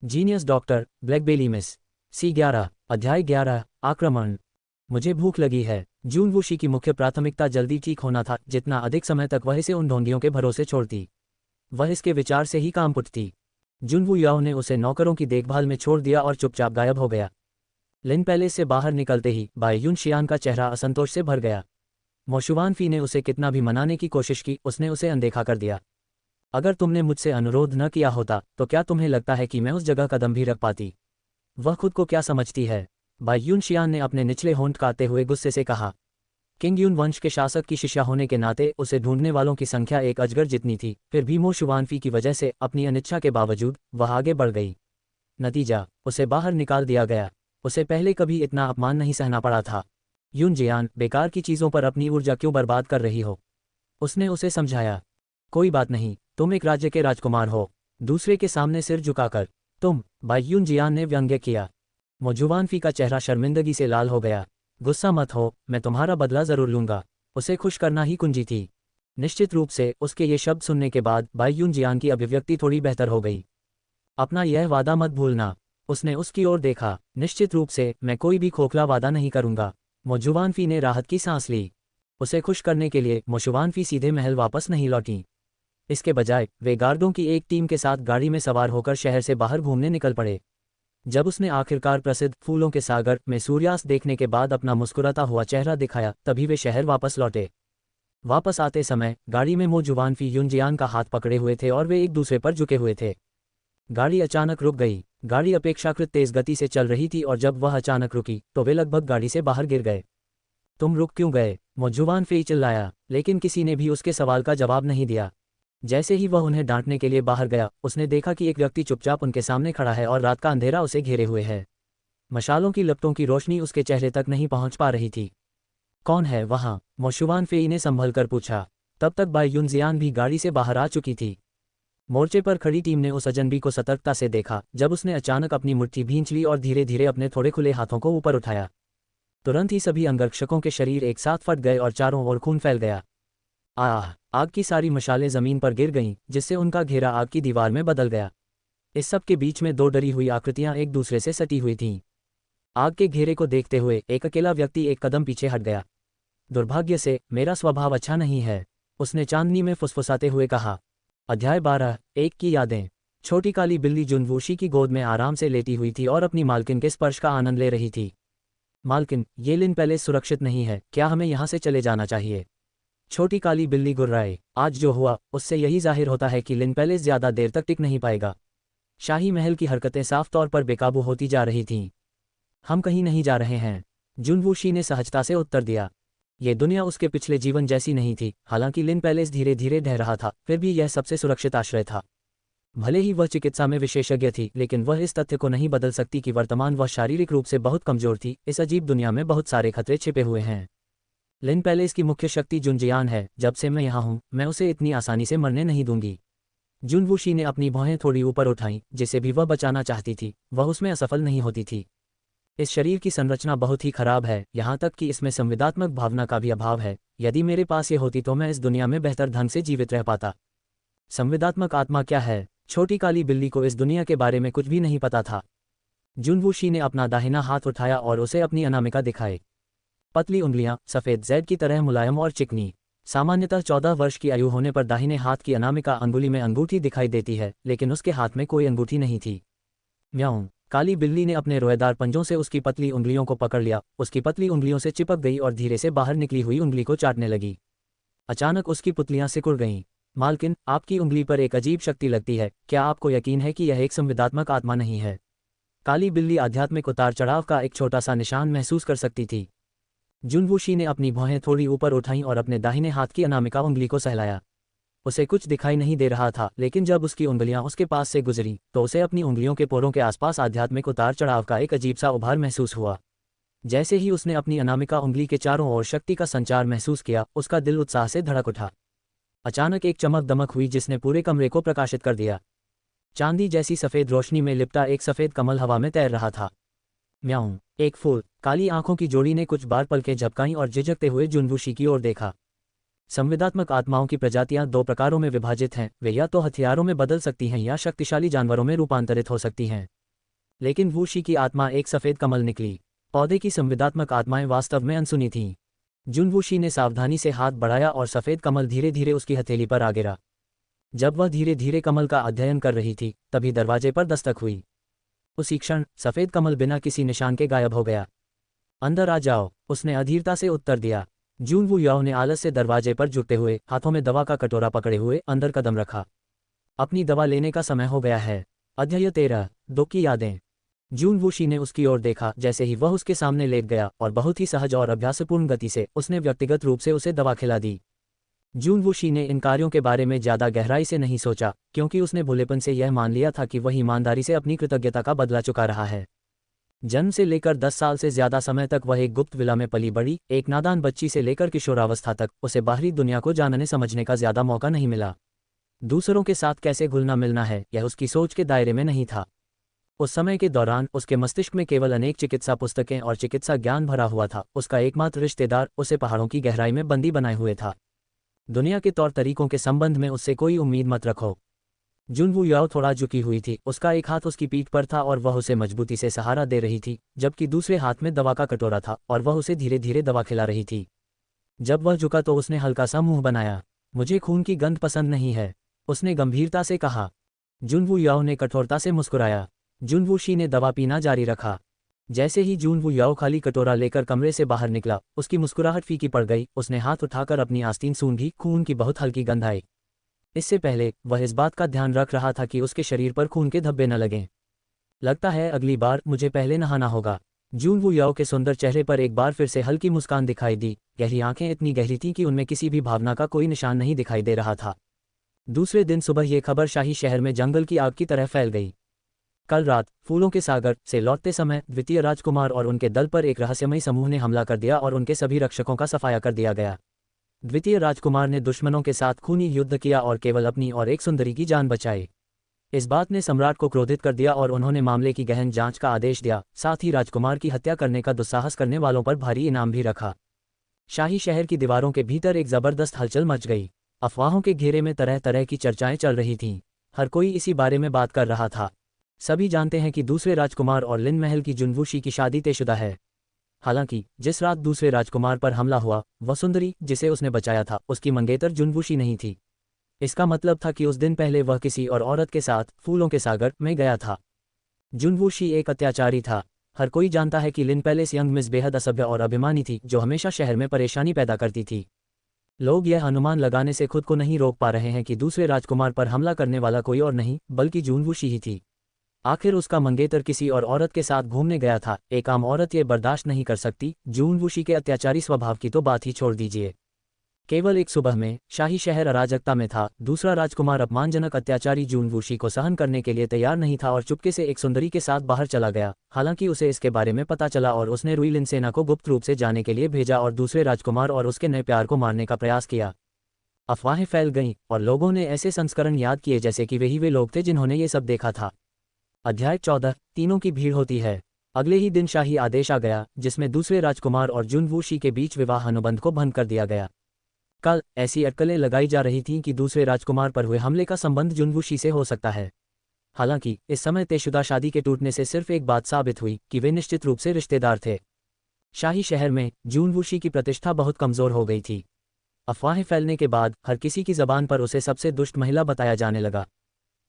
Genius doctor ब्लैकबेली miss C11 अध्याय 11 आक्रमण। मुझे भूख लगी है। जूनवूशी की मुख्य प्राथमिकता जल्दी ठीक होना था। जितना अधिक समय तक वह इसे उन ढोंगियों के भरोसे छोड़ती, वह इसके विचार से ही काम पुटती। जुनवू याओ ने उसे नौकरों की देखभाल में छोड़ दिया और चुपचाप गायब हो गया। लिन पैलेस से बाहर निकलते ही बाय युन शियान का चेहरा असंतोष से भर गया। मोशुवान फी ने उसे कितना भी मनाने की कोशिश की, उसने उसे अनदेखा कर दिया। अगर तुमने मुझसे अनुरोध न किया होता तो क्या तुम्हें लगता है कि मैं उस जगह कदम भी रख पाती? वह खुद को क्या समझती है? बाय युन शियान ने अपने निचले होंठ काटते हुए गुस्से से कहा। किंग यून वंश के शासक की शिष्या होने के नाते उसे ढूंढने वालों की संख्या एक अजगर जितनी थी, फिर भी मोशुवान फी की वजह से अपनी अनिच्छा के बावजूद वह आगे बढ़ गई। नतीजा, उसे बाहर निकाल दिया गया। उसे पहले कभी इतना अपमान नहीं सहना पड़ा था। यून जियान, बेकार की चीज़ों पर अपनी ऊर्जा क्यों बर्बाद कर रही हो? उसने उसे समझाया। कोई बात नहीं, तुम एक राज्य के राजकुमार हो। दूसरे के सामने सिर झुकाकर तुम, बाय युन जियान ने व्यंग्य किया। मोजुवान फी का चेहरा शर्मिंदगी से लाल हो गया। गुस्सा मत हो, मैं तुम्हारा बदला जरूर लूंगा। उसे खुश करना ही कुंजी थी। निश्चित रूप से उसके ये शब्द सुनने के बाद बाय युन जियान की अभिव्यक्ति थोड़ी बेहतर हो गई। अपना यह वादा मत भूलना। उसने उसकी ओर देखा। निश्चित रूप से मैं कोई भी खोखला वादा नहीं करूंगा। मोजुवान फी ने राहत की सांस ली। उसे खुश करने के लिए मोशुवान फी सीधे महल वापस नहीं लौटी। इसके बजाय वे गार्डों की एक टीम के साथ गाड़ी में सवार होकर शहर से बाहर घूमने निकल पड़े। जब उसने आखिरकार प्रसिद्ध फूलों के सागर में सूर्यास्त देखने के बाद अपना मुस्कुराता हुआ चेहरा दिखाया, तभी वे शहर वापस लौटे। वापस आते समय गाड़ी में मोजुवान फी युन जियान का हाथ पकड़े हुए थे और वे एक दूसरे पर झुके हुए थे। गाड़ी अचानक रुक गई। गाड़ी अपेक्षाकृत तेज गति से चल रही थी और जब वह अचानक रुकी तो वे लगभग गाड़ी से बाहर गिर गए। तुम रुक क्यों गए? मोजुवान फी चिल्लाया, लेकिन किसी ने भी उसके सवाल का जवाब नहीं दिया। जैसे ही वह उन्हें डांटने के लिए बाहर गया, उसने देखा कि एक व्यक्ति चुपचाप उनके सामने खड़ा है और रात का अंधेरा उसे घेरे हुए है। मशालों की लपटों की रोशनी उसके चेहरे तक नहीं पहुंच पा रही थी। कौन है वहां? मोशुवान फेई ने संभल कर पूछा। तब तक बाय युन जियान भी गाड़ी से बाहर आ चुकी थी। मोर्चे पर खड़ी टीम ने उस अजनबी को सतर्कता से देखा जब उसने अचानक अपनी मुट्ठी भींच ली और धीरे धीरे अपने थोड़े खुले हाथों को ऊपर उठाया। तुरंत ही सभी अंगरक्षकों के शरीर एक साथ फट गए और चारों ओर खून फैल गया। आग की सारी मशालें जमीन पर गिर गईं, जिससे उनका घेरा आग की दीवार में बदल गया। इस सब के बीच में दो डरी हुई आकृतियां एक दूसरे से सटी हुई थीं। आग के घेरे को देखते हुए एक अकेला व्यक्ति एक कदम पीछे हट गया। दुर्भाग्य से मेरा स्वभाव अच्छा नहीं है, उसने चांदनी में फुसफुसाते हुए कहा। अध्याय 12 एक की यादें। छोटी काली बिल्ली जुनवूशी की गोद में आराम से लेटी हुई थी और अपनी मालकिन के स्पर्श का आनंद ले रही थी। मालकिन, ये लिन पैलेस सुरक्षित नहीं है, क्या हमें यहाँ से चले जाना चाहिए? छोटी काली बिल्ली गुर्राए। आज जो हुआ उससे यही जाहिर होता है कि लिन पैलेस ज्यादा देर तक टिक नहीं पाएगा। शाही महल की हरकतें साफ तौर पर बेकाबू होती जा रही थीं। हम कहीं नहीं जा रहे हैं, जुनवूशी ने सहजता से उत्तर दिया। ये दुनिया उसके पिछले जीवन जैसी नहीं थी। हालांकि लिन पैलेस धीरे धीरे ढह रहा था, फिर भी यह सबसे सुरक्षित आश्रय था। भले ही वह चिकित्सा में विशेषज्ञ थी, लेकिन वह इस तथ्य को नहीं बदल सकती कि वर्तमान वह शारीरिक रूप से बहुत कमजोर थी। इस अजीब दुनिया में बहुत सारे खतरे छिपे हुए हैं। लिन पैलेस की मुख्य शक्ति जुनजियान है। जब से मैं यहाँ हूँ, मैं उसे इतनी आसानी से मरने नहीं दूंगी। जुनवूशी ने अपनी भौहें थोड़ी ऊपर उठाईं। जिसे भी वह बचाना चाहती थी, वह उसमें असफल नहीं होती थी। इस शरीर की संरचना बहुत ही खराब है, यहाँ तक कि इसमें संवेदनात्मक भावना का भी अभाव है। यदि मेरे पास ये होती तो मैं इस दुनिया में बेहतर ढंग से जीवित रह पाता। संवेदनात्मक आत्मा क्या है? छोटी काली बिल्ली को इस दुनिया के बारे में कुछ भी नहीं पता था। जुनवूशी ने अपना दाहिना हाथ उठाया और उसे अपनी अनामिका दिखाई। पतली उंगलियां, सफ़ेद जैद की तरह मुलायम और चिकनी। सामान्यतः 14 वर्ष की आयु होने पर दाहिने हाथ की अनामिका अंगुली में अंगूठी दिखाई देती है, लेकिन उसके हाथ में कोई अंगूठी नहीं थी। म्याऊं। काली बिल्ली ने अपने रोएदार पंजों से उसकी पतली उंगलियों को पकड़ लिया। उसकी पतली उंगलियों से चिपक गई और धीरे से बाहर निकली हुई उंगली को चाटने लगी। अचानक उसकी पुतलियां सिकुड़ गईं। मालकिन, आपकी उंगली पर एक अजीब शक्ति लगती है। क्या आपको यकीन है कि यह एक संवेदनात्मक आत्मा नहीं है? काली बिल्ली आध्यात्मिक उतार चढ़ाव का एक छोटा सा निशान महसूस कर सकती थी। जुनवूशी ने अपनी भौहें थोड़ी ऊपर उठाईं और अपने दाहिने हाथ की अनामिका उंगली को सहलाया। उसे कुछ दिखाई नहीं दे रहा था, लेकिन जब उसकी उंगलियां उसके पास से गुजरी तो उसे अपनी उंगलियों के पोरों के आसपास आध्यात्मिक उतार चढ़ाव का एक अजीब सा उभार महसूस हुआ। जैसे ही उसने अपनी अनामिका उंगली के चारों ओर शक्ति का संचार महसूस किया, उसका दिल उत्साह से धड़क उठा। अचानक एक चमक दमक हुई जिसने पूरे कमरे को प्रकाशित कर दिया। चांदी जैसी सफ़ेद रोशनी में लिपटा एक सफ़ेद कमल हवा में तैर रहा था। म्याऊं। एक फूल। काली आंखों की जोड़ी ने कुछ बार पलकें झपकाईं और झिझकते हुए जुनवूशी की ओर देखा। संवेदनात्मक आत्माओं की प्रजातियां दो प्रकारों में विभाजित हैं। वे या तो हथियारों में बदल सकती हैं या शक्तिशाली जानवरों में रूपांतरित हो सकती हैं। लेकिन वूशी की आत्मा एक सफ़ेद कमल निकली। पौधे की संविदात्मक आत्माएं वास्तव में अनसुनी थीं। जुनवूशी ने सावधानी से हाथ बढ़ाया और सफ़ेद कमल धीरे धीरे उसकी हथेली पर आ गिरा। जब वह धीरे धीरे कमल का अध्ययन कर रही थी तभी दरवाजे पर दस्तक हुई। उसी क्षण सफ़ेद कमल बिना किसी निशान के गायब हो गया। अंदर आ जाओ, उसने अधीरता से उत्तर दिया। जून याओ ने आलस से दरवाजे पर झुकते हुए हाथों में दवा का कटोरा पकड़े हुए अंदर कदम रखा। अपनी दवा लेने का समय हो गया है। अध्याय 13, दो की यादें। जून वूशी ने उसकी ओर देखा जैसे ही वह उसके सामने लेट गया और बहुत ही सहज और अभ्यासपूर्ण गति से उसने व्यक्तिगत रूप से उसे दवा खिला दी। जून वूशी ने इन कार्यों के बारे में ज़्यादा गहराई से नहीं सोचा क्योंकि उसने भोलेपन से यह मान लिया था कि वह ईमानदारी से अपनी कृतज्ञता का बदला चुका रहा है। जन्म से लेकर 10 साल से ज़्यादा समय तक वह एक गुप्त विला में पली बड़ी एक नादान बच्ची से लेकर किशोरावस्था तक उसे बाहरी दुनिया को जानने समझने का ज़्यादा मौका नहीं मिला। दूसरों के साथ कैसे घुलना मिलना है यह उसकी सोच के दायरे में नहीं था। उस समय के दौरान उसके मस्तिष्क में केवल अनेक चिकित्सा पुस्तकें और चिकित्सा ज्ञान भरा हुआ था। उसका एकमात्र रिश्तेदार उसे पहाड़ों की गहराई में बंदी बनाए हुए था। दुनिया के तौर तरीकों के संबंध में उससे कोई उम्मीद मत रखो। जुनवू याओ थोड़ा झुकी हुई थी, उसका एक हाथ उसकी पीठ पर था और वह उसे मजबूती से सहारा दे रही थी, जबकि दूसरे हाथ में दवा का कटोरा था और वह उसे धीरे धीरे दवा खिला रही थी। जब वह झुका तो उसने हल्का सा मुंह बनाया। मुझे खून की गंध पसंद नहीं है, उसने गंभीरता से कहा। जुनवू याओ ने कठोरता से मुस्कुराया। जुनवूशी ने दवा पीना जारी रखा। जैसे ही जुनवू याओ खाली कटोरा लेकर कमरे से बाहर निकला, उसकी मुस्कुराहट फीकी पड़ गई। उसने हाथ उठाकर अपनी आस्तीन सूंघी, खून की बहुत हल्की गंध आई। इससे पहले वह इस बात का ध्यान रख रहा था कि उसके शरीर पर खून के धब्बे न लगें। लगता है अगली बार मुझे पहले नहाना होगा। जुनवू याओ के सुंदर चेहरे पर एक बार फिर से हल्की मुस्कान दिखाई दी। गहरी आंखें इतनी गहरी थीं कि उनमें किसी भी भावना का कोई निशान नहीं दिखाई दे रहा था। दूसरे दिन सुबह ये खबर शाही शहर में जंगल की आग की तरह फैल गई। कल रात फूलों के सागर से लौटते समय द्वितीय राजकुमार और उनके दल पर एक रहस्यमयी समूह ने हमला कर दिया और उनके सभी रक्षकों का सफाया कर दिया गया। द्वितीय राजकुमार ने दुश्मनों के साथ खूनी युद्ध किया और केवल अपनी और एक सुंदरी की जान बचाई। इस बात ने सम्राट को क्रोधित कर दिया और उन्होंने मामले की गहन जांच का आदेश दिया। साथ ही राजकुमार की हत्या करने का दुस्साहस करने वालों पर भारी इनाम भी रखा। शाही शहर की दीवारों के भीतर एक जबरदस्त हलचल मच गई। अफवाहों के घेरे में तरह तरह की चर्चाएं चल रही थीं। हर कोई इसी बारे में बात कर रहा था। सभी जानते हैं कि दूसरे राजकुमार और लिन महल की जुनवूशी की शादी तयशुदा है। हालांकि जिस रात दूसरे राजकुमार पर हमला हुआ, वह सुंदरी जिसे उसने बचाया था उसकी मंगेतर जुनवूशी नहीं थी। इसका मतलब था कि उस दिन पहले वह किसी और औरत के साथ फूलों के सागर में गया था। जुनवूशी एक अत्याचारी था। हर कोई जानता है कि लिन पैलेस यंग मिस बेहद असभ्य और अभिमानी थी जो हमेशा शहर में परेशानी पैदा करती थी। लोग यह अनुमान लगाने से खुद को नहीं रोक पा रहे हैं कि दूसरे राजकुमार पर हमला करने वाला कोई और नहीं बल्कि जुनवूशी ही थी। आखिर उसका मंगेतर किसी और औरत के साथ घूमने गया था। एक आम औरत ये बर्दाश्त नहीं कर सकती। जुनवूशी के अत्याचारी स्वभाव की तो बात ही छोड़ दीजिए। केवल एक सुबह में शाही शहर अराजकता में था। दूसरा राजकुमार अपमानजनक अत्याचारी जुनवूशी को सहन करने के लिए तैयार नहीं था और चुपके से एक सुंदरी के साथ बाहर चला गया। हालांकि उसे इसके बारे में पता चला और उसने रुई सेना को गुप्त रूप से जाने के लिए भेजा और दूसरे राजकुमार और उसके नए प्यार को मारने का प्रयास किया। अफवाहें फैल गईं और लोगों ने ऐसे संस्करण याद किए जैसे कि वही वे लोग थे जिन्होंने ये सब देखा था। अध्याय 14, तीनों की भीड़ होती है। अगले ही दिन शाही आदेश आ गया जिसमें दूसरे राजकुमार और जुनवूशी के बीच विवाह अनुबंध को भंग कर दिया गया। कल ऐसी अटकलें लगाई जा रही थीं कि दूसरे राजकुमार पर हुए हमले का संबंध जुनवूशी से हो सकता है। हालांकि इस समय तयशुदा शादी के टूटने से सिर्फ एक बात साबित हुई कि वे निश्चित रूप से रिश्तेदार थे। शाही शहर में जुनवूशी की प्रतिष्ठा बहुत कमजोर हो गई थी। अफवाहें फैलने के बाद हर किसी की जबान पर उसे सबसे दुष्ट महिला बताया जाने लगा।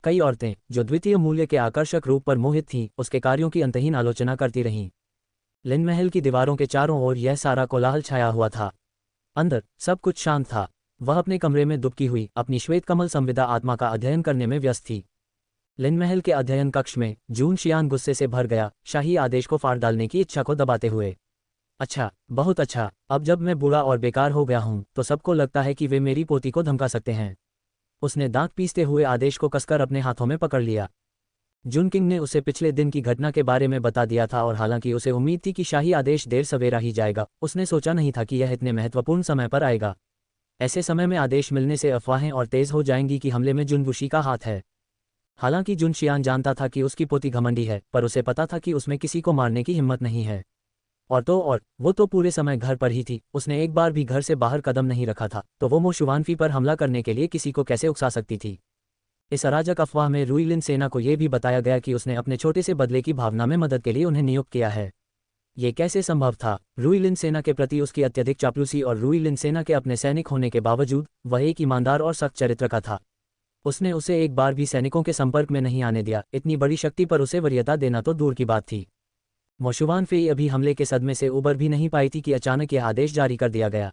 कई औरतें जो द्वितीय मूल्य के आकर्षक रूप पर मोहित थीं उसके कार्यों की अंतहीन आलोचना करती रहीं। लिन महल की दीवारों के चारों ओर यह सारा कोलाहल छाया हुआ था। अंदर सब कुछ शांत था। वह अपने कमरे में दुबकी हुई अपनी श्वेत कमल संविदा आत्मा का अध्ययन करने में व्यस्त थी। लिन महल के अध्ययन कक्ष में जून शियान गुस्से से भर गया, शाही आदेश को फाड़ डालने की इच्छा को दबाते हुए। अच्छा, बहुत अच्छा, अब जब मैं बूढ़ा और बेकार हो गया हूं तो सबको लगता है कि वे मेरी पोती को धमका सकते हैं। उसने दांत पीसते हुए आदेश को कसकर अपने हाथों में पकड़ लिया। जुन किंग ने उसे पिछले दिन की घटना के बारे में बता दिया था और हालांकि उसे उम्मीद थी कि शाही आदेश देर सवेरा ही जाएगा, उसने सोचा नहीं था कि यह इतने महत्वपूर्ण समय पर आएगा। ऐसे समय में आदेश मिलने से अफवाहें और तेज हो जाएंगी कि हमले में जुनवूशी का हाथ है। हालांकि जुन शियान जानता था कि उसकी पोती घमंडी है, पर उसे पता था कि उसमें किसी को मारने की हिम्मत नहीं है। और वो तो पूरे समय घर पर ही थी। उसने एक बार भी घर से बाहर कदम नहीं रखा था, तो वो मोशुवानफी पर हमला करने के लिए किसी को कैसे उकसा सकती थी। इस अराजक अफवाह में रुई लिन सेना को यह भी बताया गया कि उसने अपने छोटे से बदले की भावना में मदद के लिए उन्हें नियुक्त किया है। ये कैसे संभव था? रुई लिन सेना के प्रति उसकी अत्यधिक चापलूसी और रुई लिन सेना के अपने सैनिक होने के बावजूद वह एक ईमानदार और सख्त चरित्र का था। उसने उसे एक बार भी सैनिकों के संपर्क में नहीं आने दिया। इतनी बड़ी शक्ति पर उसे वरीयता देना तो दूर की बात थी। मोशुवान फेई अभी हमले के सदमे से उबर भी नहीं पाई थी कि अचानक यह आदेश जारी कर दिया गया।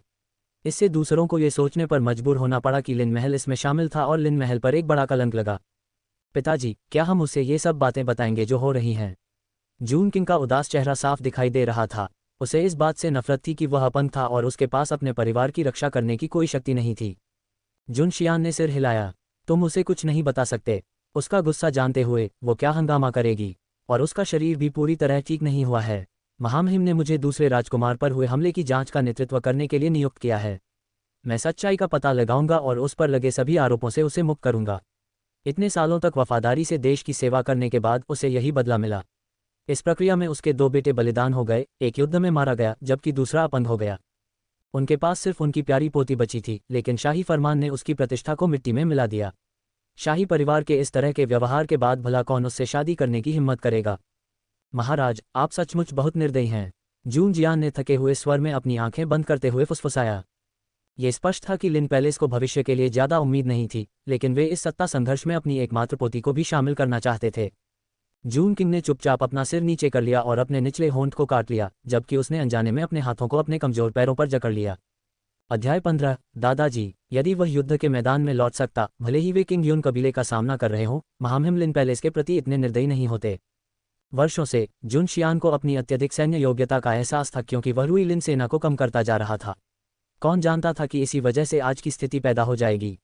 इससे दूसरों को ये सोचने पर मजबूर होना पड़ा कि लिन महल इसमें शामिल था और लिन महल पर एक बड़ा कलंक लगा। पिताजी, क्या हम उसे ये सब बातें बताएंगे जो हो रही हैं? जून किंग का उदास चेहरा साफ दिखाई दे रहा था। उसे इस बात से नफरत थी कि वह अपंग था और उसके पास अपने परिवार की रक्षा करने की कोई शक्ति नहीं थी। जुन शियान ने सिर हिलाया। तुम उसे कुछ नहीं बता सकते। उसका गुस्सा जानते हुए वो क्या हंगामा करेगी? और उसका शरीर भी पूरी तरह ठीक नहीं हुआ है। महामहिम ने मुझे दूसरे राजकुमार पर हुए हमले की जांच का नेतृत्व करने के लिए नियुक्त किया है। मैं सच्चाई का पता लगाऊंगा और उस पर लगे सभी आरोपों से उसे मुक्त करूंगा। इतने सालों तक वफादारी से देश की सेवा करने के बाद उसे यही बदला मिला। इस प्रक्रिया में उसके 2 बेटे बलिदान हो गए, एक युद्ध में मारा गया जबकि दूसरा अपंग हो गया। उनके पास सिर्फ उनकी प्यारी पोती बची थी, लेकिन शाही फरमान ने उसकी प्रतिष्ठा को मिट्टी में मिला दिया। शाही परिवार के इस तरह के व्यवहार के बाद भला कौन उससे शादी करने की हिम्मत करेगा? महाराज, आप सचमुच बहुत निर्दयी हैं। जून जियान ने थके हुए स्वर में अपनी आंखें बंद करते हुए फुसफुसाया। ये स्पष्ट था कि लिन पैलेस को भविष्य के लिए ज्यादा उम्मीद नहीं थी, लेकिन वे इस सत्ता संघर्ष में अपनी एकमात्र पोती को भी शामिल करना चाहते थे। जून किंग ने चुपचाप अपना सिर नीचे कर लिया और अपने निचले होंठ को काट लिया, जबकि उसने अनजाने में अपने हाथों को अपने कमजोर पैरों पर जकड़ लिया। अध्याय 15। दादाजी, यदि वह युद्ध के मैदान में लौट सकता, भले ही वे किंग यून कबीले का सामना कर रहे हों, महामहिम लिन पैलेस के प्रति इतने निर्दयी नहीं होते। वर्षों से जुन शियान को अपनी अत्यधिक सैन्य योग्यता का एहसास था, क्योंकि वह रुई लिन सेना को कम करता जा रहा था। कौन जानता था कि इसी वजह से आज की स्थिति पैदा हो जाएगी।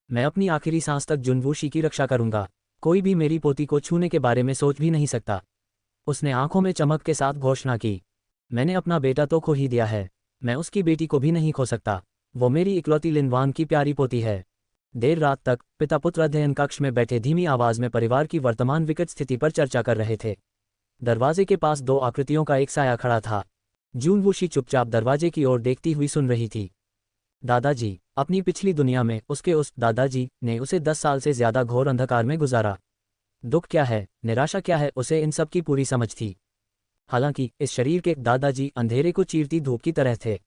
मैं अपनी आखिरी सांस तक जुनवूशी की रक्षा करूंगा। कोई भी मेरी पोती को छूने के बारे में सोच भी नहीं सकता। उसने आंखों में चमक के साथ घोषणा की। मैंने अपना बेटा तो खो ही दिया है, मैं उसकी बेटी को भी नहीं खो सकता। वो मेरी इकलौती लिनवान की प्यारी पोती है। देर रात तक पिता पुत्र अध्ययन कक्ष में बैठे धीमी आवाज में परिवार की वर्तमान विकट स्थिति पर चर्चा कर रहे थे। दरवाजे के पास 2 आकृतियों का एक साया खड़ा था। जूनवूशी चुपचाप दरवाजे की ओर देखती हुई सुन रही थी। दादाजी, अपनी पिछली दुनिया में उसके उस दादाजी ने उसे 10 साल से ज्यादा घोर अंधकार में गुजारा। दुख क्या है, निराशा क्या है, उसे इन सब की पूरी समझ थी। हालांकि इस शरीर के दादाजी अंधेरे को चीरती धूप की तरह थे।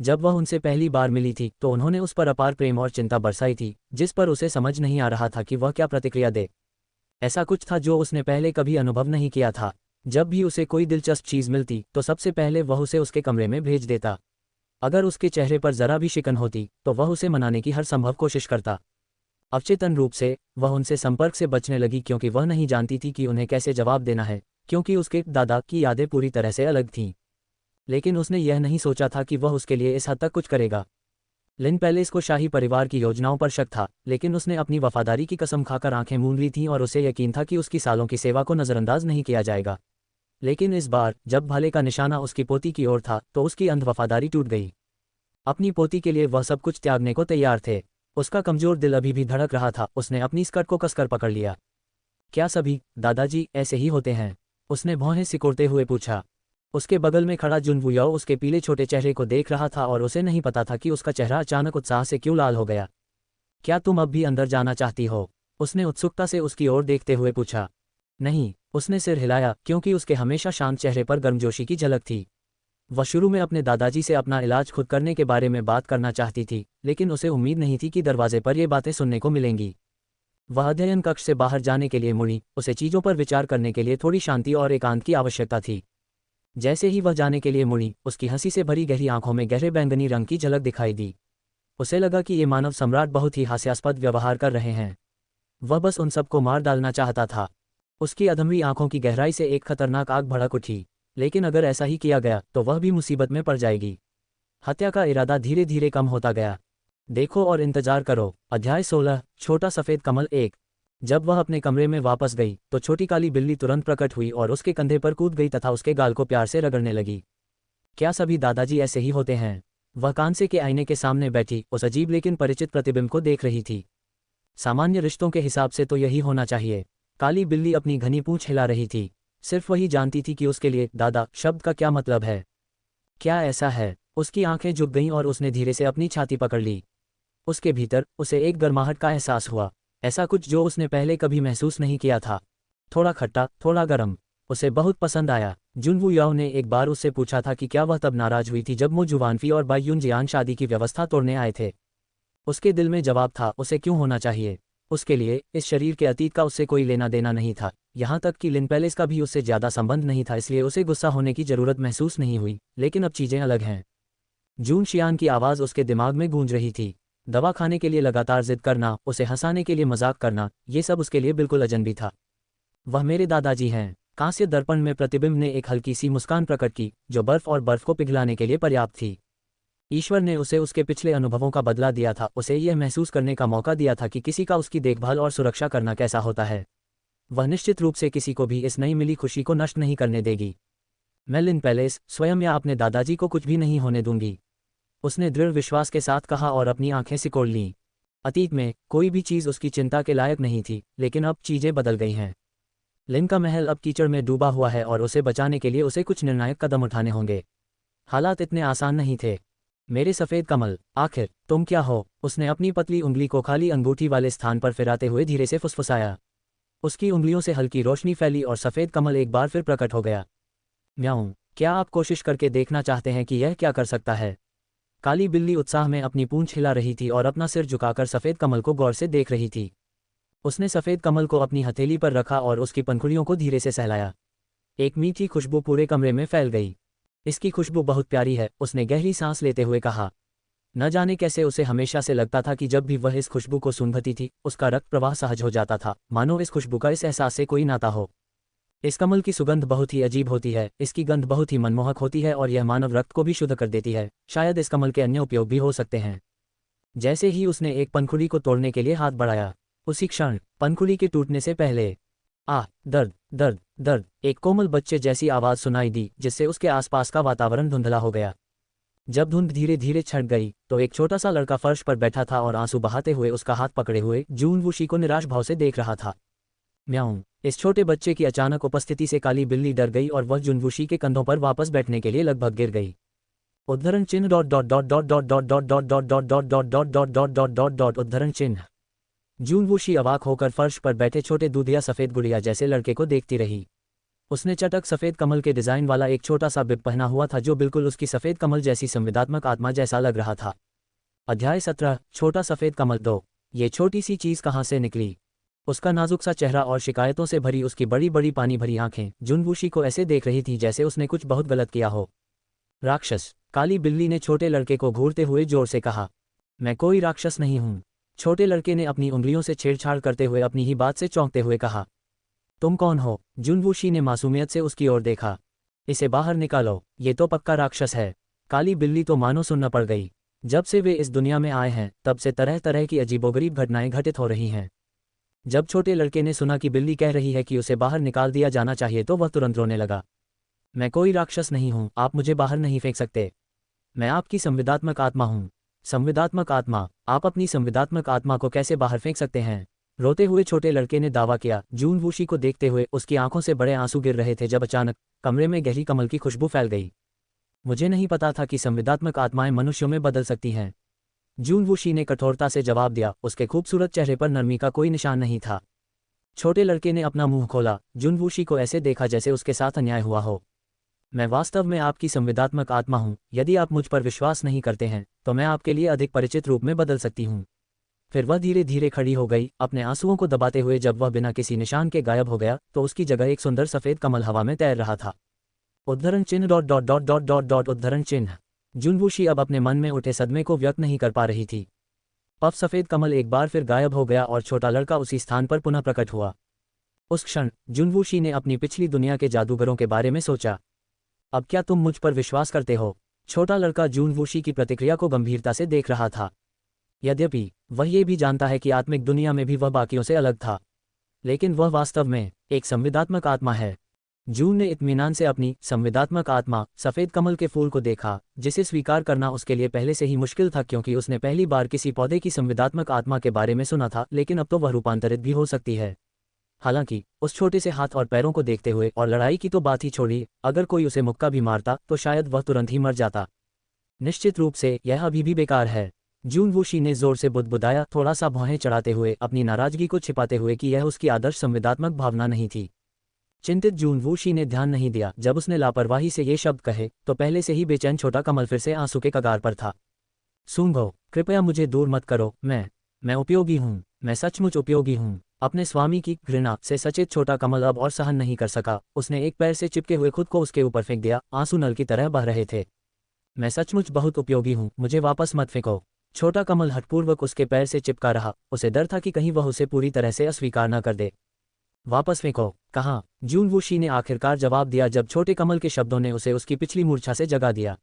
जब वह उनसे पहली बार मिली थी तो उन्होंने उस पर अपार प्रेम और चिंता बरसाई थी, जिस पर उसे समझ नहीं आ रहा था कि वह क्या प्रतिक्रिया दे। ऐसा कुछ था जो उसने पहले कभी अनुभव नहीं किया था। जब भी उसे कोई दिलचस्प चीज मिलती तो सबसे पहले वह उसे उसके कमरे में भेज देता। अगर उसके चेहरे पर जरा भी शिकन होती तो वह उसे मनाने की हर संभव कोशिश करता। अवचेतन रूप से वह उनसे संपर्क से बचने लगी, क्योंकि वह नहीं जानती थी कि उन्हें कैसे जवाब देना है, क्योंकि उसके दादा की यादें पूरी तरह से अलग थीं। लेकिन उसने यह नहीं सोचा था कि वह उसके लिए इस हद तक कुछ करेगा। लिन पैलेस को शाही परिवार की योजनाओं पर शक था, लेकिन उसने अपनी वफादारी की कसम खाकर आंखें मूंद ली थीं और उसे यकीन था कि उसकी सालों की सेवा को नजरअंदाज नहीं किया जाएगा। लेकिन इस बार जब भाले का निशाना उसकी पोती की ओर था तो उसकी अंध वफादारी टूट गई। अपनी पोती के लिए वह सब कुछ त्यागने को तैयार थे। उसका कमजोर दिल अभी भी धड़क रहा था। उसने अपनी स्कर्ट को कसकर पकड़ लिया। क्या सभी दादाजी ऐसे ही होते हैं? उसने भौहें सिकोड़ते हुए पूछा। उसके बगल में खड़ा जुनवुयाओ उसके पीले छोटे चेहरे को देख रहा था और उसे नहीं पता था कि उसका चेहरा अचानक उत्साह से क्यों लाल हो गया। क्या तुम अब भी अंदर जाना चाहती हो? उसने उत्सुकता से उसकी ओर देखते हुए पूछा। नहीं, उसने सिर हिलाया, क्योंकि उसके हमेशा शांत चेहरे पर गर्मजोशी की झलक थी। वह शुरू में अपने दादाजी से अपना इलाज खुद करने के बारे में बात करना चाहती थी, लेकिन उसे उम्मीद नहीं थी कि दरवाजे पर ये बातें सुनने को मिलेंगी। वह अध्ययन कक्ष से बाहर जाने के लिए मुड़ी। उसे चीजों पर विचार करने के लिए थोड़ी शांति और एकांत की आवश्यकता थी। जैसे ही वह जाने के लिए मुड़ी, उसकी हंसी से भरी गहरी आंखों में गहरे बैंगनी रंग की झलक दिखाई दी। उसे लगा कि ये मानव सम्राट बहुत ही हास्यास्पद व्यवहार कर रहे हैं। वह बस उन सबको मार डालना चाहता था। उसकी अधमरी आंखों की गहराई से एक खतरनाक आग भड़क उठी। लेकिन अगर ऐसा ही किया गया तो वह भी मुसीबत में पड़ जाएगी। हत्या का इरादा धीरे धीरे कम होता गया। देखो और इंतजार करो। अध्याय 16। छोटा सफेद कमल 1। जब वह अपने कमरे में वापस गई तो छोटी काली बिल्ली तुरंत प्रकट हुई और उसके कंधे पर कूद गई तथा उसके गाल को प्यार से रगड़ने लगी। क्या सभी दादाजी ऐसे ही होते हैं? वह कांसे के आईने के सामने बैठी उस अजीब लेकिन परिचित प्रतिबिंब को देख रही थी। सामान्य रिश्तों के हिसाब से तो यही होना चाहिए। काली बिल्ली अपनी घनी पूंछ हिला रही थी। सिर्फ वही जानती थी कि उसके लिए दादा शब्द का क्या मतलब है। क्या ऐसा है? उसकी आंखें झुक गईं और उसने धीरे से अपनी छाती पकड़ ली। उसके भीतर उसे एक गर्माहट का एहसास हुआ। ऐसा कुछ जो उसने पहले कभी महसूस नहीं किया था। थोड़ा खट्टा, थोड़ा गर्म। उसे बहुत पसंद आया। जुनवू याओ ने एक बार उससे पूछा था कि क्या वह तब नाराज हुई थी जब मो जुवानफी और बाई युनजियान शादी की व्यवस्था तोड़ने आए थे। उसके दिल में जवाब था, उसे क्यों होना चाहिए। उसके लिए इस शरीर के अतीत का उससे कोई लेना देना नहीं था, यहाँ तक कि लिन पैलेस का भी उससे ज़्यादा संबंध नहीं था, इसलिए उसे गुस्सा होने की जरूरत महसूस नहीं हुई। लेकिन अब चीज़ें अलग हैं। जून शियान की आवाज़ उसके दिमाग में गूंज रही थी। दवा खाने के लिए लगातार जिद करना, उसे हंसाने के लिए मजाक करना, ये सब उसके लिए बिल्कुल अजनबी था। वह मेरे दादाजी हैं। कांस्य दर्पण में प्रतिबिंब ने एक हल्की सी मुस्कान प्रकट की, जो बर्फ और बर्फ को पिघलाने के लिए पर्याप्त थी। ईश्वर ने उसे उसके पिछले अनुभवों का बदला दिया था, उसे यह महसूस करने का मौका दिया था कि किसी का उसकी देखभाल और सुरक्षा करना कैसा होता है। वह निश्चित रूप से किसी को भी इस नई मिली खुशी को नष्ट नहीं करने देगी। मैं लिन पैलेस, स्वयं या अपने दादाजी को कुछ भी नहीं होने दूंगी, उसने दृढ़ विश्वास के साथ कहा और अपनी आंखें सिकोड़ लीं। अतीत में कोई भी चीज़ उसकी चिंता के लायक नहीं थी, लेकिन अब चीज़ें बदल गई हैं। लिन का महल अब कीचड़ में डूबा हुआ है और उसे बचाने के लिए उसे कुछ निर्णायक कदम उठाने होंगे। हालात इतने आसान नहीं थे। मेरे सफ़ेद कमल, आखिर तुम क्या हो? उसने अपनी पतली उंगली को खाली अंगूठी वाले स्थान पर फिराते हुए धीरे से फुसफुसाया। उसकी उंगलियों से हल्की रोशनी फैली और सफ़ेद कमल एक बार फिर प्रकट हो गया। म्याऊं, क्या आप कोशिश करके देखना चाहते हैं कि यह क्या कर सकता है? काली बिल्ली उत्साह में अपनी पूंछ हिला रही थी और अपना सिर झुकाकर सफ़ेद कमल को गौर से देख रही थी। उसने सफ़ेद कमल को अपनी हथेली पर रखा और उसकी पंखुड़ियों को धीरे से सहलाया। एक मीठी खुशबू पूरे कमरे में फैल गई। इसकी खुशबू बहुत प्यारी है, उसने गहरी सांस लेते हुए कहा। न जाने कैसे उसे हमेशा से लगता था कि जब भी वह इस खुशबू को सूंघती थी, उसका रक्त प्रवाह सहज हो जाता था, मानो इस खुशबू का इस एहसास से कोई नाता हो। इस कमल की सुगंध बहुत ही अजीब होती है, इसकी गंध बहुत ही मनमोहक होती है और यह मानव रक्त को भी शुद्ध कर देती है। शायद इस कमल के अन्य उपयोग भी हो सकते हैं। जैसे ही उसने एक पंखुड़ी को तोड़ने के लिए हाथ बढ़ाया, उसी क्षण पंखुड़ी के टूटने से पहले दर्द दर्द दर्द, एक कोमल बच्चे जैसी आवाज़ सुनाई दी, जिससे उसके आसपास का वातावरण धुंधला हो गया। जब धुंध धीरे धीरे छट गई तो एक छोटा सा लड़का फर्श पर बैठा था और आंसू बहाते हुए उसका हाथ पकड़े हुए जून वूशी को निराश भाव से देख रहा था। म्याऊं, इस छोटे बच्चे की अचानक उपस्थिति से काली बिल्ली डर गई और वह जुनवुशी के कंधों पर वापस बैठने के लिए लगभग गिर गई। उद्धरण चिन्ह dot dot dot dot dot dot dot dot dot dot dot dot dot dot dot dot dot dot उद्धरण चिन्ह। जुनवुशी अवाक होकर फर्श पर बैठे छोटे दूधिया सफ़ेद गुड़िया जैसे लड़के को देखती रही। उसने चटक सफ़ेद कमल के डिज़ाइन वाला एक छोटा सा बिब पहना हुआ था, जो बिल्कुल उसकी सफ़ेद कमल जैसी संवेदनात्मक आत्मा जैसा लग रहा था। अध्याय 17, छोटा सफ़ेद कमल 2। ये छोटी सी चीज़ कहाँ से निकली? उसका नाजुक सा चेहरा और शिकायतों से भरी उसकी बड़ी बड़ी पानी भरी आंखें जुनवुशी को ऐसे देख रही थी जैसे उसने कुछ बहुत गलत किया हो। राक्षस, काली बिल्ली ने छोटे लड़के को घूरते हुए जोर से कहा। मैं कोई राक्षस नहीं हूँ, छोटे लड़के ने अपनी उंगलियों से छेड़छाड़ करते हुए अपनी ही बात से चौंकते हुए कहा। तुम कौन हो? जुनवुशी ने मासूमियत से उसकी ओर देखा। इसे बाहर निकालो, ये तो पक्का राक्षस है। काली बिल्ली तो मानो सुन्न पड़ गई। जब से वे इस दुनिया में आए हैं तब से तरह तरह की अजीबोगरीब घटनाएं घटित हो रही हैं। जब छोटे लड़के ने सुना कि बिल्ली कह रही है कि उसे बाहर निकाल दिया जाना चाहिए तो वह तुरंत रोने लगा। मैं कोई राक्षस नहीं हूँ, आप मुझे बाहर नहीं फेंक सकते। मैं आपकी संवेदात्मक आत्मा हूँ। संवेदात्मक आत्मा? आप अपनी संवेदात्मक आत्मा को कैसे बाहर फेंक सकते हैं? रोते हुए छोटे लड़के ने दावा किया। जुनवुशी को देखते हुए उसकी आंखों से बड़े आंसू गिर रहे थे जब अचानक कमरे में गहरी कमल की खुशबू फैल गई। मुझे नहीं पता था कि संवेदात्मक आत्माएं मनुष्यों में बदल सकती हैं, जुनवुशी ने कठोरता से जवाब दिया। उसके खूबसूरत चेहरे पर नरमी का कोई निशान नहीं था। छोटे लड़के ने अपना मुंह खोला। जुनवुशी को ऐसे देखा जैसे उसके साथ अन्याय हुआ हो। मैं वास्तव में आपकी संवेदात्मक आत्मा हूँ। यदि आप मुझ पर विश्वास नहीं करते हैं तो मैं आपके लिए अधिक परिचित रूप में बदल सकती हूँ। फिर वह धीरे धीरे खड़ी हो गई, अपने आंसुओं को दबाते हुए। जब वह बिना किसी निशान के गायब हो गया तो उसकी जगह एक सुंदर सफ़ेद कमल हवा में तैर रहा था। उद्धरण चिन्ह dot dot dot dot dot dot उद्धरण चिन्ह। जुनवुशी अब अपने मन में उठे सदमे को व्यक्त नहीं कर पा रही थी। अब सफ़ेद कमल एक बार फिर गायब हो गया और छोटा लड़का उसी स्थान पर पुनः प्रकट हुआ। उस क्षण जुनवुशी ने अपनी पिछली दुनिया के जादूगरों के बारे में सोचा। अब क्या तुम मुझ पर विश्वास करते हो? छोटा लड़का जुनवुशी की प्रतिक्रिया को गंभीरता से देख रहा था। यद्यपि वह ये भी जानता है कि आत्मिक दुनिया में भी वह बाकियों से अलग था, लेकिन वह वास्तव में एक संवेदात्मक आत्मा है। जून ने इत्मीनान से अपनी संवेदात्मक आत्मा सफ़ेद कमल के फूल को देखा, जिसे स्वीकार करना उसके लिए पहले से ही मुश्किल था क्योंकि उसने पहली बार किसी पौधे की संवेदात्मक आत्मा के बारे में सुना था। लेकिन अब तो वह रूपांतरित भी हो सकती है। हालांकि उस छोटे से हाथ और पैरों को देखते हुए, और लड़ाई की तो बात ही छोड़ी, अगर कोई उसे मुक्का भी मारता तो शायद वह तुरंत ही मर जाता। निश्चित रूप से यह अभी भी बेकार है। जून वूशी ने जोर से बुदबुदाया, थोड़ा सा भौहें चढ़ाते हुए, अपनी नाराजगी को छिपाते हुए कि यह उसकी आदर्श संवेदात्मक भावना नहीं थी। चिंतित जून वूशी ने ध्यान नहीं दिया जब उसने लापरवाही से ये शब्द कहे, तो पहले से ही बेचैन छोटा कमल फिर से आंसू के कगार पर था। सूंघो, कृपया मुझे दूर मत करो, मैं उपयोगी हूँ, मैं सचमुच उपयोगी हूँ। अपने स्वामी की घृणा से सचेत छोटा कमल अब और सहन नहीं कर सका। उसने एक पैर से चिपके हुए खुद को उसके ऊपर फेंक दिया। आंसू नल की तरह बह रहे थे। मैं सचमुच बहुत उपयोगी हूँ, मुझे वापस मत फेंको। छोटा कमल हठपूर्वक उसके पैर से चिपका रहा। उसे डर था कि कहीं वह उसे पूरी तरह से अस्वीकार न कर दे। वापस फेंको, कहाँ? जून वूशी ने आखिरकार जवाब दिया जब छोटे कमल के शब्दों ने उसे उसकी पिछली मूर्छा से जगा दिया।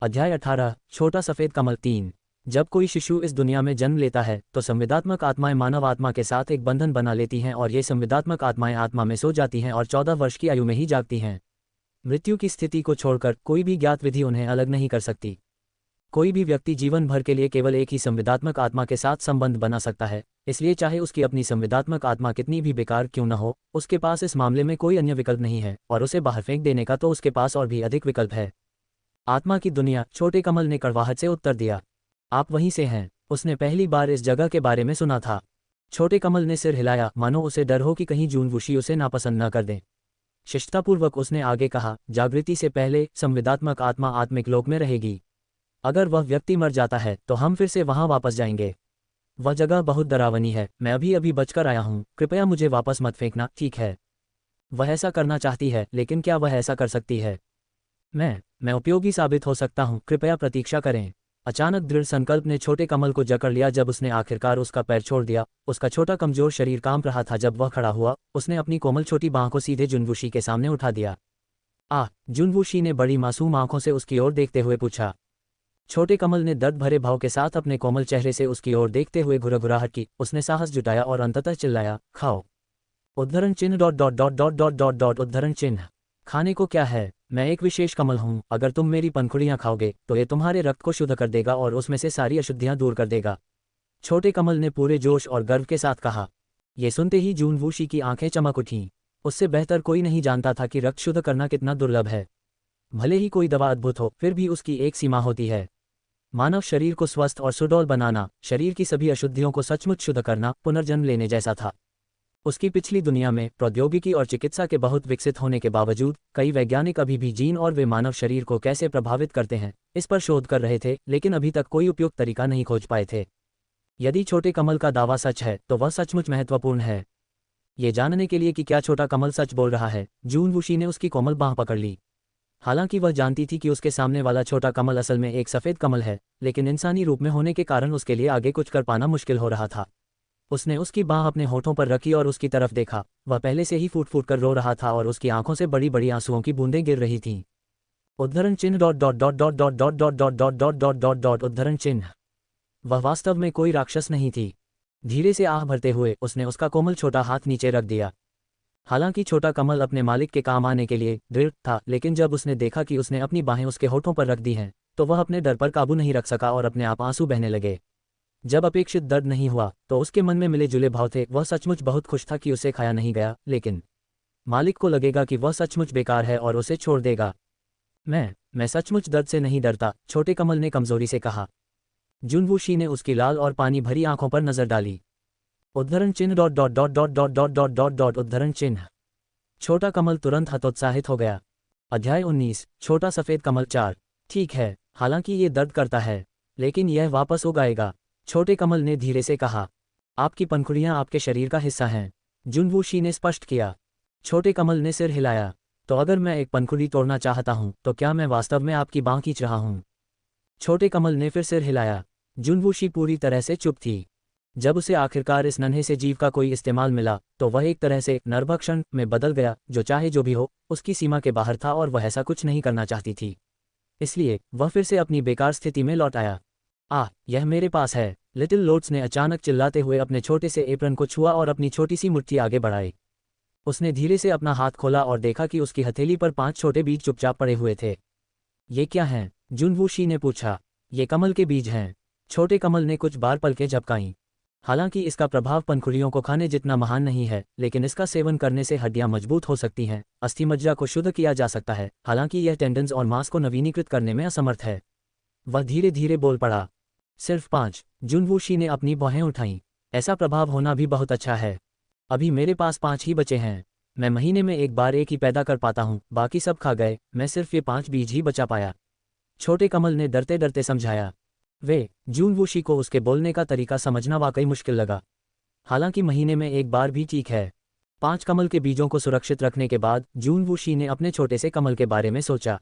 अध्याय 18, छोटा सफेद कमल 3। जब कोई शिशु इस दुनिया में जन्म लेता है तो संवेदात्मक आत्माएं मानव आत्मा के साथ एक बंधन बना लेती हैं और ये संवेदात्मक आत्माएं आत्मा में सो जाती हैं और 14 वर्ष की आयु में ही जागती हैं। मृत्यु की स्थिति को छोड़कर कोई भी ज्ञात विधि उन्हें अलग नहीं कर सकती। कोई भी व्यक्ति जीवन भर के लिए केवल एक ही संवेदात्मक आत्मा के साथ संबंध बना सकता है, इसलिए चाहे उसकी अपनी संवेदात्मक आत्मा कितनी भी बेकार क्यों न हो, उसके पास इस मामले में कोई अन्य विकल्प नहीं है, और उसे बाहर फेंक देने का तो उसके पास और भी अधिक विकल्प है। आत्मा की दुनिया, छोटे कमल ने कड़वाहट से उत्तर दिया। आप वहीं से हैं, उसने पहली बार इस जगह के बारे में सुना था। छोटे कमल ने सिर हिलाया, मानो उसे डर हो कि कहीं जून वूशी उसे नापसंद न कर दे। शिष्टतापूर्वक उसने आगे कहा, जागृति से पहले संवेदात्मक आत्मा आत्मिक लोक में रहेगी। अगर वह व्यक्ति मर जाता है तो हम फिर से वहां वापस जाएंगे। वह जगह बहुत डरावनी है, मैं अभी अभी बचकर आया हूं, कृपया मुझे वापस मत फेंकना, ठीक है? वह ऐसा करना चाहती है, लेकिन क्या वह ऐसा कर सकती है? मैं उपयोगी साबित हो सकता हूं, कृपया प्रतीक्षा करें। अचानक दृढ़ संकल्प ने छोटे कमल को जकड़ लिया जब उसने आखिरकार उसका पैर छोड़ दिया। उसका छोटा कमजोर शरीर कांप रहा था जब वह खड़ा हुआ। उसने अपनी कोमल छोटी बांह को सीधे जुनवूशी के सामने उठा दिया। जुनवूशी ने बड़ी मासूम आंखों से उसकी ओर देखते हुए पूछा। छोटे कमल ने दर्द भरे भाव के साथ अपने कोमल चेहरे से उसकी ओर देखते हुए घुरघुराहट की। उसने साहस जुटाया और अंततः चिल्लाया, खाओ। उद्धरण चिन्ह dot dot dot dot dot dot dot उद्धरण चिन्ह। खाने को क्या है? मैं एक विशेष कमल हूँ, अगर तुम मेरी पंखुड़ियाँ खाओगे तो ये तुम्हारे रक्त को शुद्ध कर देगा और उसमें से सारी अशुद्धियाँ दूर कर देगा। छोटे कमल ने पूरे जोश और गर्व के साथ कहा। ये सुनते ही जून वूशी की आंखें चमक उठीं। उससे बेहतर कोई नहीं जानता था कि रक्त शुद्ध करना कितना दुर्लभ है। भले ही कोई दवा अद्भुत हो, फिर भी उसकी एक सीमा होती है। मानव शरीर को स्वस्थ और सुडौल बनाना, शरीर की सभी अशुद्धियों को सचमुच शुद्ध करना, पुनर्जन्म लेने जैसा था। उसकी पिछली दुनिया में प्रौद्योगिकी और चिकित्सा के बहुत विकसित होने के बावजूद कई वैज्ञानिक अभी भी जीन और वे मानव शरीर को कैसे प्रभावित करते हैं इस पर शोध कर रहे थे, लेकिन अभी तक कोई उपयुक्त तरीका नहीं खोज पाए थे। यदि छोटे कमल का दावा सच है तो वह सचमुच महत्वपूर्ण है। ये जानने के लिए कि क्या छोटा कमल सच बोल रहा है, जून वूशी ने उसकी कोमल बांह पकड़ ली। हालांकि वह जानती थी कि उसके सामने वाला छोटा कमल असल में एक सफ़ेद कमल है, लेकिन इंसानी रूप में होने के कारण उसके लिए आगे कुछ कर पाना मुश्किल हो रहा था। उसने उसकी बांह अपने होठों पर रखी और उसकी तरफ देखा। वह पहले से ही फूट फूट कर रो रहा था और उसकी आंखों से बड़ी बड़ी आंसुओं की बूंदें गिर रही थीं। उद्धरण चिन्ह dot dot dot dot dot dot dot dot dot dot dot dot dot उद्धरण चिन्ह। वह वास्तव में कोई राक्षस नहीं थी। धीरे से आह भरते हुए उसने उसका कोमल छोटा हाथ नीचे रख दिया। हालांकि छोटा कमल अपने मालिक के काम आने के लिए दृढ़ था, लेकिन जब उसने देखा कि उसने अपनी बाहें उसके होठों पर रख दी हैं, तो वह अपने डर पर काबू नहीं रख सका और अपने आप आंसू बहने लगे। जब अपेक्षित दर्द नहीं हुआ तो उसके मन में मिले जुले भाव थे। वह सचमुच बहुत खुश था कि उसे खाया नहीं गया, लेकिन मालिक को लगेगा कि वह सचमुच बेकार है और उसे छोड़ देगा। मैं सचमुच दर्द से नहीं डरता, छोटे कमल ने कमजोरी से कहा। जुनवूशी ने उसकी लाल और पानी भरी आंखों पर नजर डाली। उद्धरण चिन्ह dot dot dot dot dot dot dot dot dot उद्धरण चिन्ह। छोटा कमल तुरंत हतोत्साहित हो गया। अध्याय 19, छोटा सफेद कमल 4। ठीक है, हालांकि ये दर्द करता है, लेकिन यह वापस उगाएगा, छोटे कमल ने धीरे से कहा। आपकी पंखुड़ियां आपके शरीर का हिस्सा हैं, जुनवूशी ने स्पष्ट किया। छोटे कमल ने सिर हिलाया। तो अगर मैं एक पंखुड़ी तोड़ना चाहता हूं तो क्या मैं वास्तव में आपकी बांह खींच रहा हूं? छोटे कमल ने फिर सिर हिलाया। जुनवूशी पूरी तरह से चुप थी। जब उसे आखिरकार इस नन्हे से जीव का कोई इस्तेमाल मिला तो वह एक तरह से नरभक्षण में बदल गया। जो चाहे जो भी हो, उसकी सीमा के बाहर था और वह ऐसा कुछ नहीं करना चाहती थी। इसलिए वह फिर से अपनी बेकार स्थिति में लौट आया। यह मेरे पास है, लिटिल लोट्स ने अचानक चिल्लाते हुए अपने छोटे से एप्रन को छुआ और अपनी छोटी सी मुट्ठी आगे बढ़ाई। उसने धीरे से अपना हाथ खोला और देखा कि उसकी हथेली पर 5 छोटे बीज चुपचाप पड़े हुए थे। ये क्या हैं? जुनवूशी ने पूछा। ये कमल के बीज हैं। छोटे कमल ने कुछ बार पलकें झपकाईं। हालांकि इसका प्रभाव पंखुड़ियों को खाने जितना महान नहीं है, लेकिन इसका सेवन करने से हड्डियां मजबूत हो सकती हैं, अस्थिमज्जा को शुद्ध किया जा सकता है, हालांकि यह टेंडन्स और मांस को नवीनीकृत करने में असमर्थ है। वह धीरे धीरे बोल पड़ा। सिर्फ 5। जुनवूशी ने अपनी भौहें उठाईं। ऐसा प्रभाव होना भी बहुत अच्छा है। अभी मेरे पास 5 ही बचे हैं। मैं महीने में एक बार एक ही पैदा कर पाता हूँ, बाकी सब खा गए, मैं सिर्फ ये 5 बीज ही बचा पाया। छोटे कमल ने डरते डरते समझाया। जुनवूशी को उसके बोलने का तरीका समझना वाकई मुश्किल लगा। हालांकि महीने में एक बार भी ठीक है। 5 कमल के बीजों को सुरक्षित रखने के बाद जुनवूशी ने अपने छोटे से कमल के बारे में सोचा।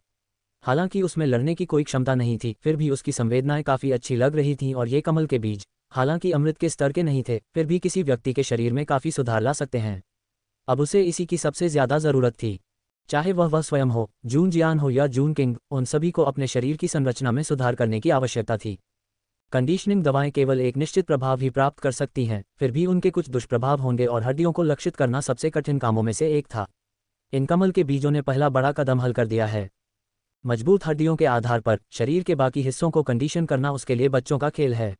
हालांकि उसमें लड़ने की कोई क्षमता नहीं थी, फिर भी उसकी संवेदनाएं काफ़ी अच्छी लग रही थीं और ये कमल के बीज, हालांकि अमृत के स्तर के नहीं थे, फिर भी किसी व्यक्ति के शरीर में काफ़ी सुधार ला सकते हैं। अब उसे इसी की सबसे ज़्यादा ज़रूरत थी। चाहे वह स्वयं हो, जून जियान हो या जून किंग, उन सभी को अपने शरीर की संरचना में सुधार करने की आवश्यकता थी। कंडीशनिंग दवाएं केवल एक निश्चित प्रभाव ही प्राप्त कर सकती हैं, फिर भी उनके कुछ दुष्प्रभाव होंगे और हड्डियों को लक्षित करना सबसे कठिन कामों में से एक था। इन कमल के बीजों ने पहला बड़ा कदम हल कर दिया है। मजबूत हड्डियों के आधार पर शरीर के बाकी हिस्सों को कंडीशन करना उसके लिए बच्चों का खेल है।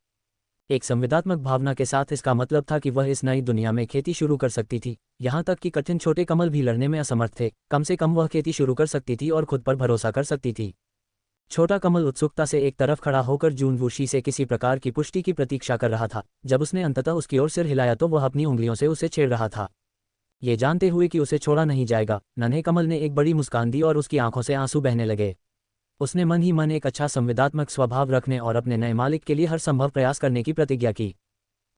एक संविदात्मक भावना के साथ इसका मतलब था कि वह इस नई दुनिया में खेती शुरू कर सकती थी। यहाँ तक कि कठिन छोटे कमल भी लड़ने में असमर्थ थे, कम से कम वह खेती शुरू कर सकती थी और खुद पर भरोसा कर सकती थी। छोटा कमल उत्सुकता से एक तरफ खड़ा होकर जुनवूशी से किसी प्रकार की पुष्टि की प्रतीक्षा कर रहा था। जब उसने अंततः उसकी ओर सिर हिलाया तो वह अपनी उंगलियों से उसे छेड़ रहा था। ये जानते हुए कि उसे छोड़ा नहीं जाएगा, नन्हे कमल ने एक बड़ी मुस्कान दी और उसकी आंखों से आंसू बहने लगे। उसने मन ही मन एक अच्छा संवेदनात्मक स्वभाव रखने और अपने नए मालिक के लिए हर संभव प्रयास करने की प्रतिज्ञा की।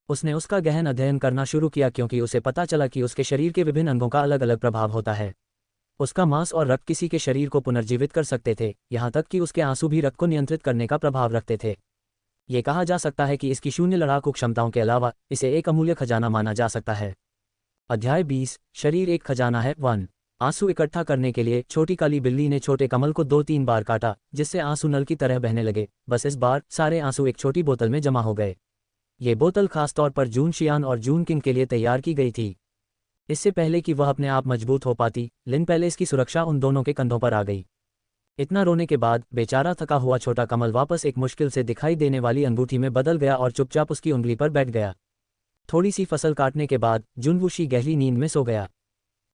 उसने उसका गहन अध्ययन करना शुरू किया क्योंकि उसे पता चला कि उसके शरीर के विभिन्न अंगों का अलग अलग प्रभाव होता है। उसका मांस और रक्त किसी के शरीर को पुनर्जीवित कर सकते थे, यहाँ तक कि उसके आंसू भी रक्त को नियंत्रित करने का प्रभाव रखते थे। ये कहा जा सकता है कि इसकी शून्य लड़ाकू क्षमताओं के अलावा इसे एक अमूल्य खजाना माना जा सकता है। अध्याय 20, शरीर एक खजाना है। 1। आंसू इकट्ठा करने के लिए छोटी काली बिल्ली ने छोटे कमल को 2-3 बार काटा, जिससे आंसू नल की तरह बहने लगे। बस इस बार सारे आंसू एक छोटी बोतल में जमा हो गए। ये बोतल खासतौर पर जून शियान और जून किंग के लिए तैयार की गई थी। इससे पहले कि वह अपने आप मजबूत हो पाती, लिन पैलेस की सुरक्षा उन दोनों के कंधों पर आ गई। इतना रोने के बाद बेचारा थका हुआ छोटा कमल वापस एक मुश्किल से दिखाई देने वाली अंगूठी में बदल गया और चुपचाप उसकी उंगली पर बैठ गया। थोड़ी सी फसल काटने के बाद जुनवूशी गहरी नींद में सो गया।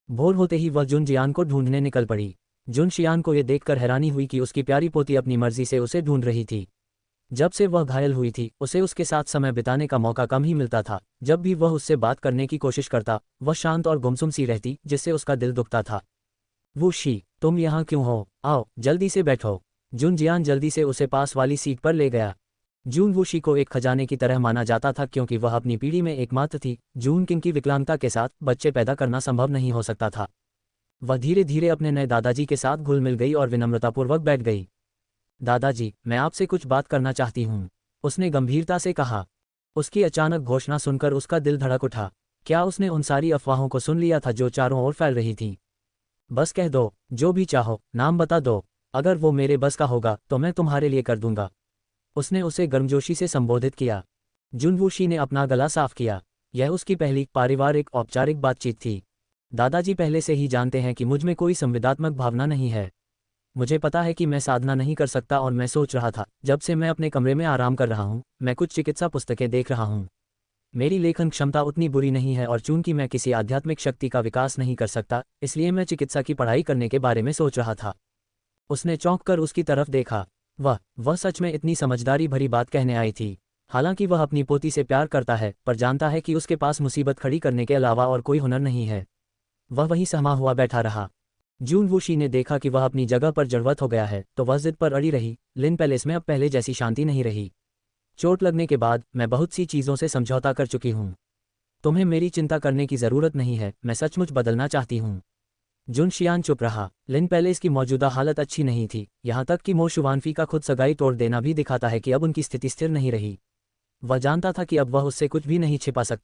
भोर होते ही वह जुन जियान को ढूंढने निकल पड़ी। जुन शियान को यह देखकर हैरानी हुई कि उसकी प्यारी पोती अपनी मर्जी से उसे ढूंढ रही थी। जब से वह घायल हुई थी, उसे उसके साथ समय बिताने का मौका कम ही मिलता था। जब भी वह उससे बात करने की कोशिश करता, वह शांत और गुमसुम सी रहती, जिससे उसका दिल दुखता था। वूशी, तुम यहाँ क्यों हो? आओ, जल्दी से बैठो। जुन जियान जल्दी से उसे पास वाली सीट पर ले गया। जुनवूशी को एक खजाने की तरह माना जाता था क्योंकि वह अपनी पीढ़ी में एकमात्र थी। जून किंग की विकलांगता के साथ बच्चे पैदा करना संभव नहीं हो सकता था। वह धीरे धीरे अपने नए दादाजी के साथ घुल मिल गई और विनम्रतापूर्वक बैठ गई। दादाजी, मैं आपसे कुछ बात करना चाहती हूँ, उसने गंभीरता से कहा। उसकी अचानक घोषणा सुनकर उसका दिल धड़क उठा। क्या उसने उन सारी अफवाहों को सुन लिया था जो चारों ओर फैल रही थीं? बस कह दो, जो भी चाहो, नाम बता दो। अगर वो मेरे बस का होगा तो मैं तुम्हारे लिए कर दूंगा। उसने उसे गर्मजोशी से संबोधित किया। जुनवूशी ने अपना गला साफ किया। यह उसकी पहली पारिवारिक औपचारिक बातचीत थी। दादाजी पहले से ही जानते हैं कि मुझ में कोई संवेदनात्मक भावना नहीं है। मुझे पता है कि मैं साधना नहीं कर सकता और मैं सोच रहा था, जब से मैं अपने कमरे में आराम कर रहा हूँ, मैं कुछ चिकित्सा पुस्तकें देख रहा हूँ। मेरी लेखन क्षमता उतनी बुरी नहीं है और चूंकि मैं किसी आध्यात्मिक शक्ति का विकास नहीं कर सकता, इसलिए मैं चिकित्सा की पढ़ाई करने के बारे में सोच रहा था। उसने चौंक कर उसकी तरफ देखा। वह सच में इतनी समझदारी भरी बात कहने आई थी। हालांकि वह अपनी पोती से प्यार करता है, पर जानता है कि उसके पास मुसीबत खड़ी करने के अलावा और कोई हुनर नहीं है। वह वहीं सहमा हुआ बैठा रहा। जुनवूशी ने देखा कि वह अपनी जगह पर जड़वत हो गया है, तो वह जिद पर अड़ी रही। लिन पैलेस में अब पहले जैसी शांति नहीं रही। चोट लगने के बाद मैं बहुत सी चीज़ों से समझौता कर चुकी हूँ। तुम्हें मेरी चिंता करने की ज़रूरत नहीं है, मैं सचमुच बदलना चाहती हूँ। जुन शियान चुप रहा। लिन पैलेस की मौजूदा हालत अच्छी नहीं थी, यहाँ तक कि मो शुवानफी का खुद सगाई तोड़ देना भी दिखाता है कि अब उनकी स्थिति स्थिर नहीं रही। वह जानता था कि अब वह उससे कुछ भी नहीं छिपा सकता।